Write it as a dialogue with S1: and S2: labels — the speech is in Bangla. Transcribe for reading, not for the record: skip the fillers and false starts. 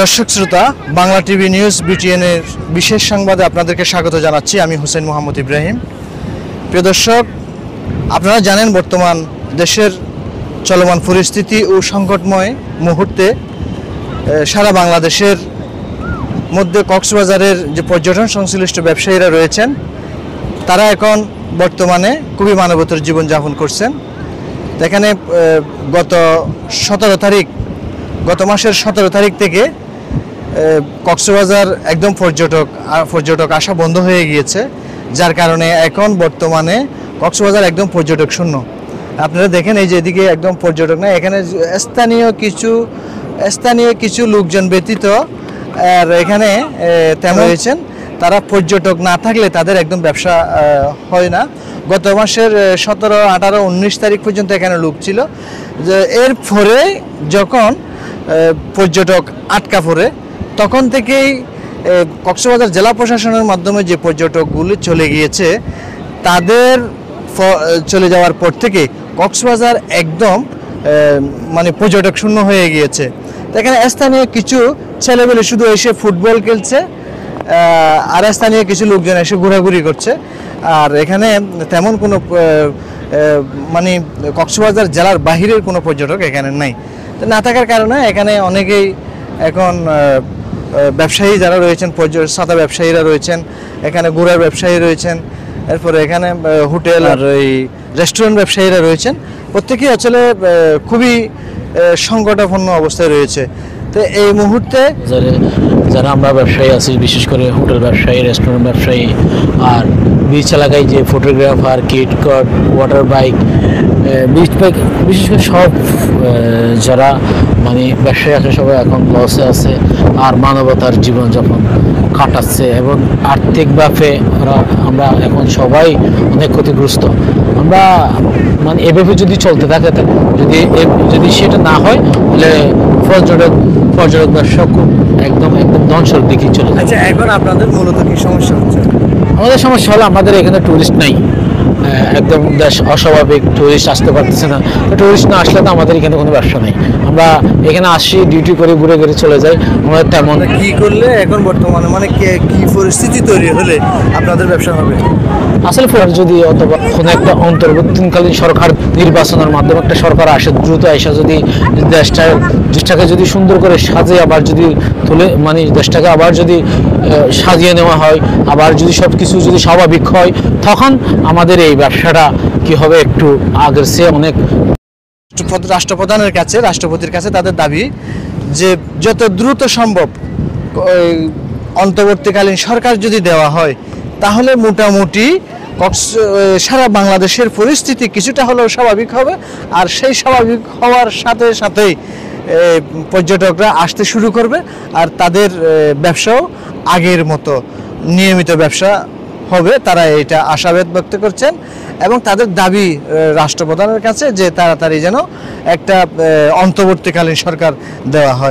S1: দর্শক শ্রোতা, বাংলা টিভি নিউজ বিটিএন এর বিশেষ সংবাদে আপনাদেরকে স্বাগত জানাচ্ছি। আমি হোসেন মোহাম্মদ ইব্রাহিম। প্রিয় দর্শক, আপনারা জানেন বর্তমান দেশের চলমান পরিস্থিতি ও সংকটময় মুহূর্তে সারা বাংলাদেশের মধ্যে কক্সবাজারের যে পর্যটন সংশ্লিষ্ট ব্যবসায়ীরা রয়েছেন তারা এখন বর্তমানে খুবই মানবতর জীবনযাপন করছেন। এখানে গত মাসের 17 তারিখ থেকে কক্সবাজার একদম পর্যটক আসা বন্ধ হয়ে গিয়েছে, যার কারণে এখন বর্তমানে কক্সবাজার একদম পর্যটক শূন্য। আপনারা দেখেন এই যে এদিকে একদম পর্যটক না, এখানে স্থানীয় কিছু লোকজন ব্যতীত আর এখানে তেমন হয়েছেন তারা পর্যটক না থাকলে তাদের একদম ব্যবসা হয় না। গত মাসের 17, 18, 19 তারিখ পর্যন্ত এখানে লোক ছিল। যে এর পরে যখন পর্যটক আটকা পড়ে তখন থেকেই কক্সবাজার জেলা প্রশাসনের মাধ্যমে যে পর্যটকগুলি চলে গিয়েছে, তাদের চলে যাওয়ার পর থেকে কক্সবাজার একদম মানে পর্যটক শূন্য হয়ে গিয়েছে। এখানে স্থানীয় কিছু ছেলেমেয়ে শুধু এসে ফুটবল খেলছে আর স্থানীয় কিছু লোকজন এসে ঘোরাঘুরি করছে। আর এখানে তেমন কোনো মানে কক্সবাজার জেলার বাহিরের কোনো পর্যটক এখানে নাই। না থাকার কারণে এখানে অনেকেই এখন ব্যবসায়ী যারা রয়েছেন, ছাতা ব্যবসায়ীরা রয়েছেন, এখানে ঘোরার ব্যবসায়ী রয়েছেন, এরপরে এখানে হোটেল আর এই রেস্টুরেন্ট ব্যবসায়ীরা রয়েছেন, প্রত্যেকেই আসলে খুবই সংকটাপন্ন অবস্থায় রয়েছে। তো এই মুহূর্তে
S2: যারা আমরা ব্যবসায়ী আছি, বিশেষ করে হোটেল ব্যবসায়ী, রেস্টুরেন্ট ব্যবসায়ী আর বিচ এলাকায় যে ফটোগ্রাফার, কিট কাট, ওয়াটার বাইক, বিশেষ করে সব যারা মানে ব্যবসায়ী আছে সবাই এখন লসে আছে আর মানবতার জীবনযাপন কাটাচ্ছে এবং আর্থিকভাবে আমরা এখন সবাই অনেক ক্ষতিগ্রস্ত। আমরা মানে এভাবে যদি চলতে থাকে, যদি সেটা না হয় তাহলে পর্যটক ব্যবসা খুব একদম ধ্বংসের দিকে চলে যায়।
S1: আচ্ছা, এখন আপনাদের মূলত কি সমস্যা হচ্ছে?
S2: আমাদের সমস্যা হলো আমাদের এখানে টুরিস্ট নাই, একদম দেশ অস্বাভাবিক, টুরিস্ট আসতে পারতেছে না। টুরিস্ট না আসলে তো আমাদের এখানে কোনো ব্যবসা নেই। আমরা এখানে আসি, ডিউটি করে ঘুরে চলে যাই। আমাদের তেমন
S1: কি করলে এখন বর্তমানে মানে কি পরিস্থিতি তৈরি হলে আপনাদের ব্যবসা হবে?
S2: আসলে যদি অথবা কোনো একটা অন্তর্বর্তীকালীন সরকার নির্বাচনের মাধ্যমে একটা সরকার আসে, দ্রুত আসা, যদি দেশটাকে যদি সুন্দর করে সাজিয়ে আবার যদি তুলে মানে দেশটাকে আবার যদি সাজিয়ে নেওয়া হয়, আবার যদি সব কিছু যদি স্বাভাবিক হয়, তখন আমাদের এই ব্যবসাটা কি হবে, একটু আগের চেয়ে অনেক।
S1: রাষ্ট্রপতির কাছে তাদের দাবি যে যত দ্রুত সম্ভব অন্তর্বর্তীকালীন সরকার যদি দেওয়া হয় তাহলে মোটামুটি সারা বাংলাদেশের পরিস্থিতি কিছুটা হলেও স্বাভাবিক হবে। আর সেই স্বাভাবিক হওয়ার সাথে সাথেই পর্যটকরা আসতে শুরু করবে আর তাদের ব্যবসাও আগের মতো নিয়মিত ব্যবসা হবে। তারা এটা আশাবাদ ব্যক্ত করছেন এবং তাদের দাবি রাষ্ট্রপ্রধানের কাছে যে তাড়াতাড়ি যেন একটা অন্তর্বর্তীকালীন সরকার দেওয়া হয়।